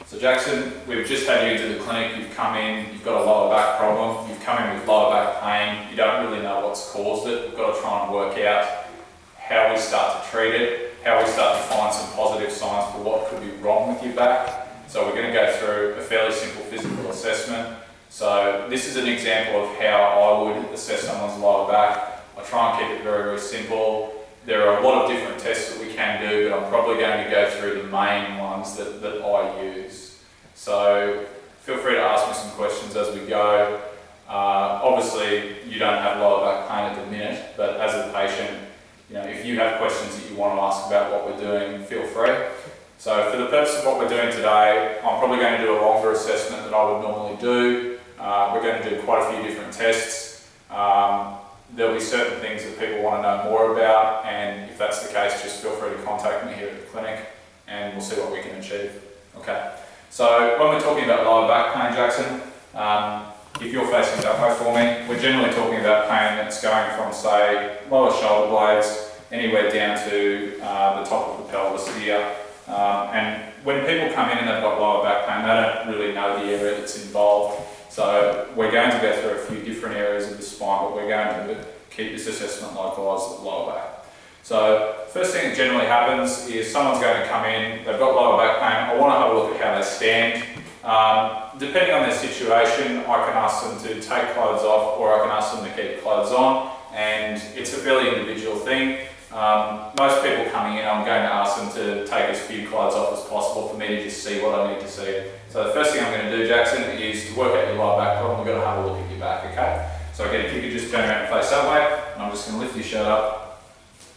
So Jackson, we've just had you into the clinic, you've come in, you've got a lower back problem, you've come in with lower back pain, you don't really know what's caused it. We've got to try and work out how we start to treat it, how we start to find some positive signs for what could be wrong with your back. So we're going to go through a fairly simple physical assessment. So this is an example of how I would assess someone's lower back. I try and keep it very, very simple. There are a lot of different tests that we can do, but I'm probably going to go through the main ones that I use. So feel free to ask me some questions as we go. Obviously, you don't have lower back pain at the minute, but as a patient, if you have questions that you want to ask about what we're doing, feel free. So for the purpose of what we're doing today, I'm probably going to do a longer assessment than I would normally do. We're going to do quite a few different tests. There'll be certain things that people want to know more about, and if that's the case, just feel free to contact me here at the clinic and we'll see what we can achieve. Okay. So when we're talking about lower back pain, Jackson, if you're facing that way for me, we're generally talking about pain that's going from, say, lower shoulder blades, anywhere down to the top of the pelvis here. And when people come in and they've got lower back pain, they don't really know the area that's involved. So we're going to go through a few different areas of the spine, but we're going to keep this assessment localised at the lower back. So first thing that generally happens is someone's going to come in, they've got lower back pain, I want to have a look at how they stand. Depending on their situation, I can ask them to take clothes off or I can ask them to keep clothes on, and it's a fairly individual thing. Most people coming in, I'm going to ask them to take as few clothes off as possible for me to just see what I need to see. So the first thing I'm going to do, Jackson, is to work out your lower back problem. We've got to have a look at your back, okay? So again, if you could just turn around and face that way, and I'm just going to lift your shirt up.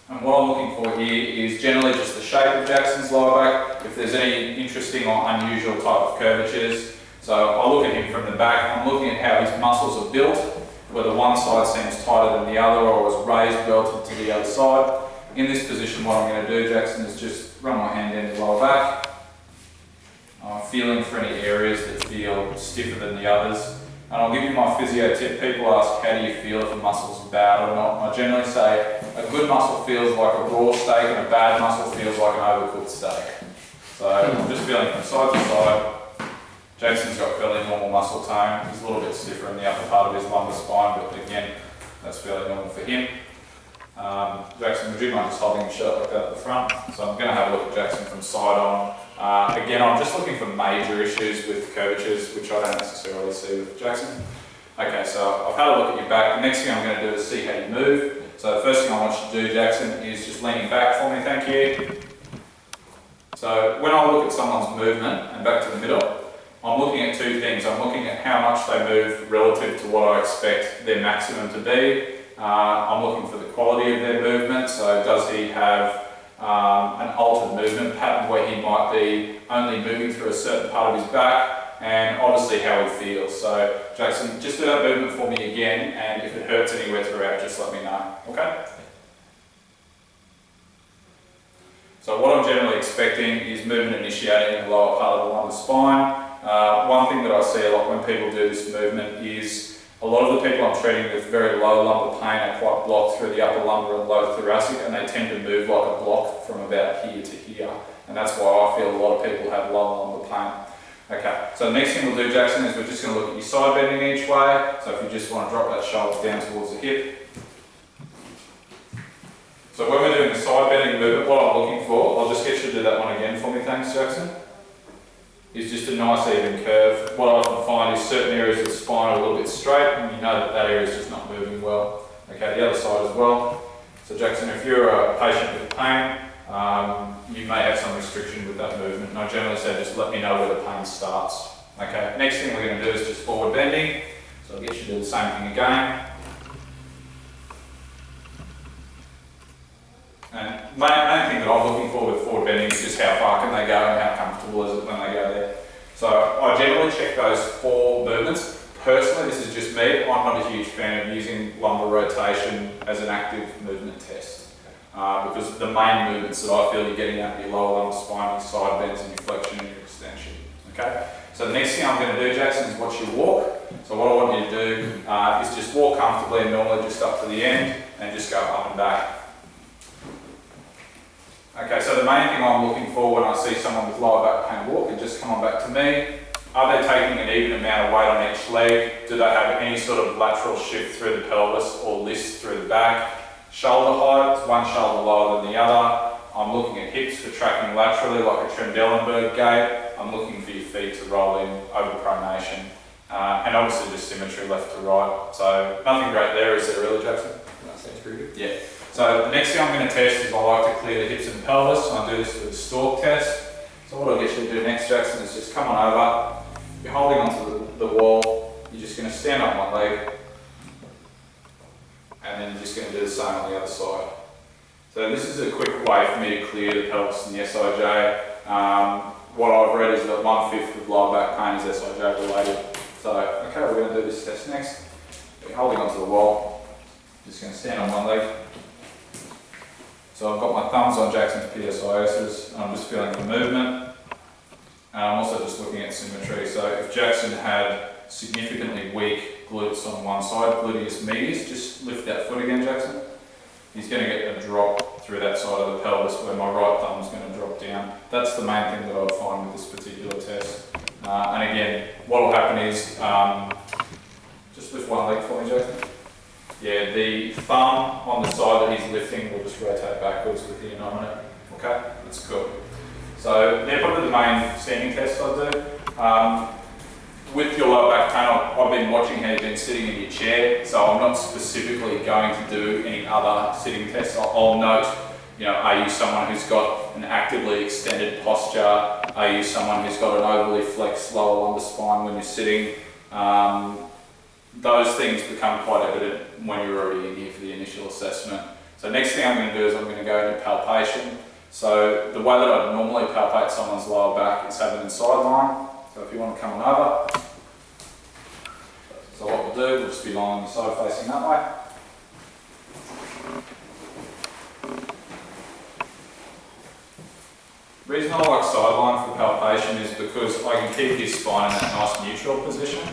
And what I'm looking for here is generally just the shape of Jackson's lower back, if there's any interesting or unusual type of curvatures. So I look at him from the back, I'm looking at how his muscles are built, whether one side seems tighter than the other or is raised relative to the other side. In this position, what I'm going to do, Jackson, is just run my hand down the lower back. I'm feeling for any areas that feel stiffer than the others. And I'll give you my physio tip. People ask, how do you feel if a muscle's bad or not? I generally say, a good muscle feels like a raw steak and a bad muscle feels like an overcooked steak. So I'm just feeling from side to side. Jason's got fairly normal muscle tone. He's a little bit stiffer in the upper part of his lumbar spine, but again, that's fairly normal for him. Jackson, would you mind just holding your shirt like that at the front? So I'm going to have a look at Jackson from side on. Again, I'm just looking for major issues with curvatures, which I don't necessarily see with Jackson. Okay, so I've had a look at your back. The next thing I'm going to do is see how you move. So the first thing I want you to do, Jackson, is just leaning back for me, thank you. So when I look at someone's movement, and back to the middle, I'm looking at two things. I'm looking at how much they move relative to what I expect their maximum to be. I'm looking for the quality of their movement. So does he have an altered movement pattern where he might be only moving through a certain part of his back, and obviously how he feels. So Jackson, just do that movement for me again, and if it hurts anywhere throughout, just let me know, okay? So what I'm generally expecting is movement initiating in the lower part of the lumbar spine. One thing that I see a lot when people do this movement is a lot of the people I'm treating with very low lumbar pain are quite blocked through the upper lumbar and low thoracic, and they tend to move like a block from about here to here. And that's why I feel a lot of people have low lumbar pain. Okay, so the next thing we'll do, Jackson, is we're just going to look at your side bending each way. So if you just want to drop that shoulder down towards the hip. So when we're doing the side bending movement, what I'm looking for, I'll just get you to do that one again for me, thanks, Jackson. Is just a nice even curve. What I often find is certain areas of the spine are a little bit straight, and you know that that area is just not moving well. Okay, the other side as well. So Jackson, if you're a patient with pain, you may have some restriction with that movement, and I generally say just let me know where the pain starts. Okay, next thing we're going to do is just forward bending. So I'll get you to do the same thing again. And the main thing that I'm looking for with forward bending is just how far can they go and how comfortable is it when they go there. So I generally check those four movements. Personally, this is just me, I'm not a huge fan of using lumbar rotation as an active movement test. Because the main movements that I feel you're getting out of your lower lumbar spine, your side bends and your flexion and your extension. Okay? So the next thing I'm going to do, Jackson, is watch you walk. So what I want you to do is just walk comfortably and normally just up to the end and just go up and back. Okay, so the main thing I'm looking for when I see someone with lower back pain walk, and just come on back to me, are they taking an even amount of weight on each leg? Do they have any sort of lateral shift through the pelvis or list through the back? Shoulder height, is one shoulder lower than the other. I'm looking at hips for tracking laterally like a Trendelenburg gait. I'm looking for your feet to roll in over pronation. And obviously just symmetry left to right. So nothing great there, is there really, Jackson? That sounds pretty good. Yeah. So the next thing I'm going to test is I like to clear the hips and pelvis. So I do this with a stalk test. So what I'll get you to do next, Jackson, is just come on over. You're holding onto the wall. You're just going to stand on one leg. And then you're just going to do the same on the other side. So this is a quick way for me to clear the pelvis and the SIJ. What I've read is that 1/5 of lower back pain is SIJ related. So, okay, we're going to do this test next. You're holding onto the wall. Just going to stand on one leg. So I've got my thumbs on Jackson's PSISs, and I'm just feeling the movement. And I'm also just looking at symmetry. So if Jackson had significantly weak glutes on one side, gluteus medius, just lift that foot again, Jackson. He's going to get a drop through that side of the pelvis where my right thumb is going to drop down. That's the main thing that I would find with this particular test. And again, what will happen is, just lift one leg for me, Jackson. Yeah, the thumb on the side that he's lifting will just rotate backwards with the innominate. Okay, that's cool. So they're probably the main standing tests I do. With your lower back pain, I've been watching how you've been sitting in your chair, so I'm not specifically going to do any other sitting tests. I'll note, you know, are you someone who's got an actively extended posture? Are you someone who's got an overly flexed lower lumbar spine when you're sitting? Those things become quite evident when you're already in here for the initial assessment. So next thing I'm going to do is I'm going to go into palpation. So the way that I'd normally palpate someone's lower back is have an inside line. So if you want to come on over, so what we'll do, we'll just be lying on the side facing that way. The reason I like sideline for palpation is because I can keep your spine in that nice neutral position.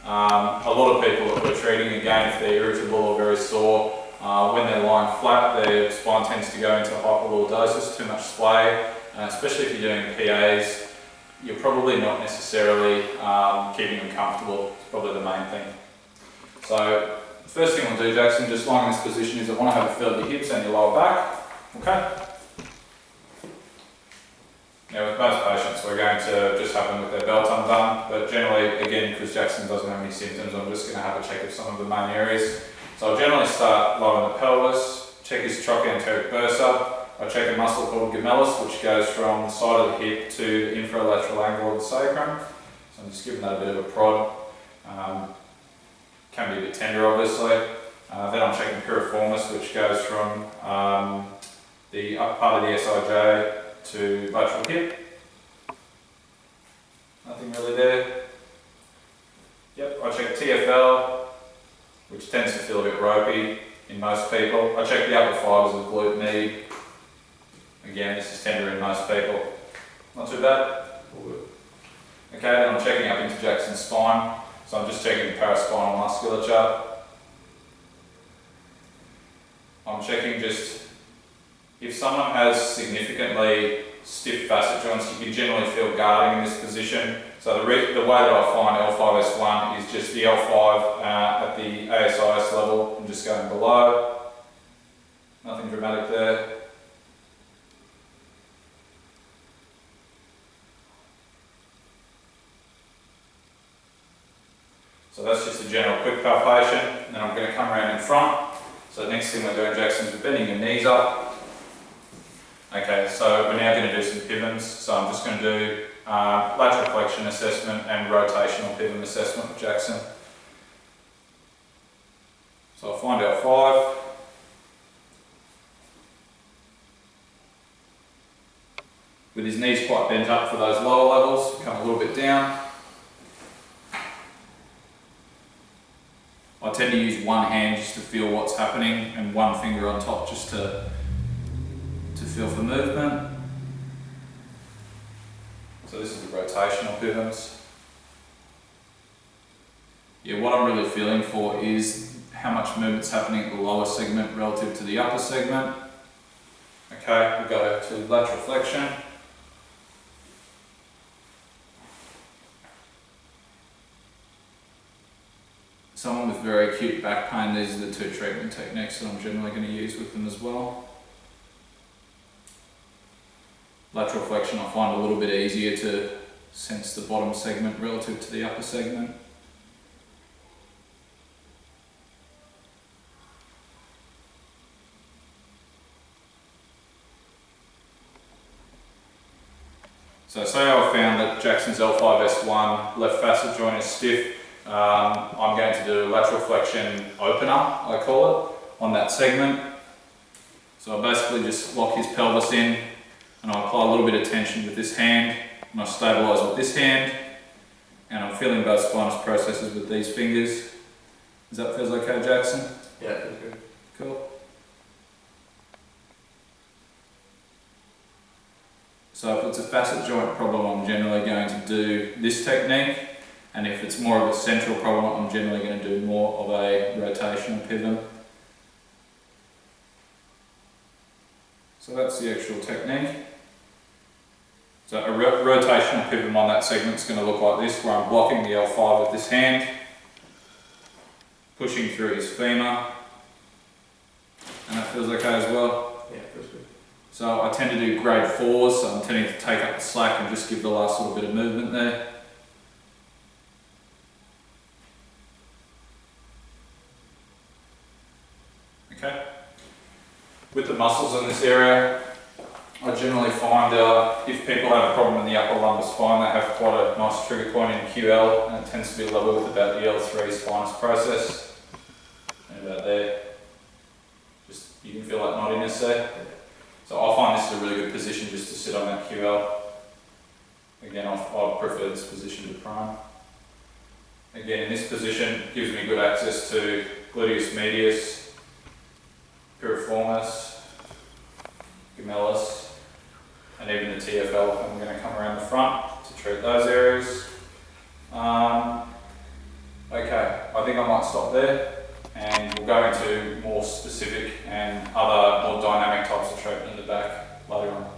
A lot of people that we're treating, again, if they're irritable or very sore, when they're lying flat, their spine tends to go into hyperlordosis, too much splay, especially if you're doing PAs. You're probably not necessarily keeping them comfortable. It's probably the main thing. So the first thing we'll do, Jackson, just lying in this position, is I want to have a feel of your hips and your lower back. Okay? Now with most patients we're going to just have them with their belt undone, but generally, again, because Jackson doesn't have any symptoms, I'm just going to have a check of some of the main areas. So I'll generally start low in the pelvis, check his trochanteric bursa. I check a muscle called gemellus, which goes from the side of the hip to the infralateral angle of the sacrum. So I'm just giving that a bit of a prod. Can be a bit tender, obviously. Then I'm checking piriformis, which goes from the upper part of the SIJ to lateral hip. Nothing really there. Yep, I check TFL, which tends to feel a bit ropey in most people. I check the upper fibers of glute med. Again, this is tender in most people. Not too bad. All good. Okay, then I'm checking up into Jackson's spine. So I'm just checking the paraspinal musculature. I'm checking just, if someone has significantly stiff facet joints, you can generally feel guarding in this position. So the way that I find L5S1 is just the L5 at the ASIS level and just going below. Nothing dramatic there. So that's just a general quick palpation, and then I'm going to come around in front. So the next thing we're doing, Jackson, is bending your knees up. Okay, so we're now going to do some pivoms. So I'm just going to do lateral flexion assessment and rotational pivot assessment with Jackson. So I'll find L5. With his knees quite bent up for those lower levels, come a little bit down. I tend to use one hand just to feel what's happening and one finger on top just to feel for movement. So this is the rotational pivots. Yeah, what I'm really feeling for is how much movement's happening at the lower segment relative to the upper segment. Okay, we go to lateral flexion. Someone with very acute back pain, these are the two treatment techniques that I'm generally going to use with them as well. Lateral flexion I find a little bit easier to sense the bottom segment relative to the upper segment. So say I found that Jackson's L5S1 left facet joint is stiff, I'm going to do a lateral flexion opener, I call it, on that segment. So I basically just lock his pelvis in and I apply a little bit of tension with this hand and I stabilise with this hand and I'm feeling both spinous processes with these fingers. Does that feel okay, Jackson? Yeah, feels good. Cool. So if it's a facet joint problem, I'm generally going to do this technique, and if it's more of a central problem, I'm generally going to do more of a rotational pivot. So that's the actual technique. So a rotational pivot on that segment is going to look like this, where I'm blocking the L5 with this hand, pushing through his femur, and that feels okay as well. Yeah, feels good. So I tend to do grade 4s, so I'm tending to take up the slack and just give the last little bit of movement there. Okay. With the muscles in this area, I generally find if people have a problem in the upper lumbar spine, they have quite a nice trigger point in QL, and it tends to be level with about the L3 spinous process. And about there. Just, you can feel that knottiness there. So I find this is a really good position just to sit on that QL. Again, I prefer this position to prone. Again, in this position, gives me good access to gluteus medius, piriformis, gemellus, and even the TFL if I'm going to come around the front to treat those areas. Okay, I think I might stop there. And we'll go into more specific and other more dynamic types of treatment in the back later on.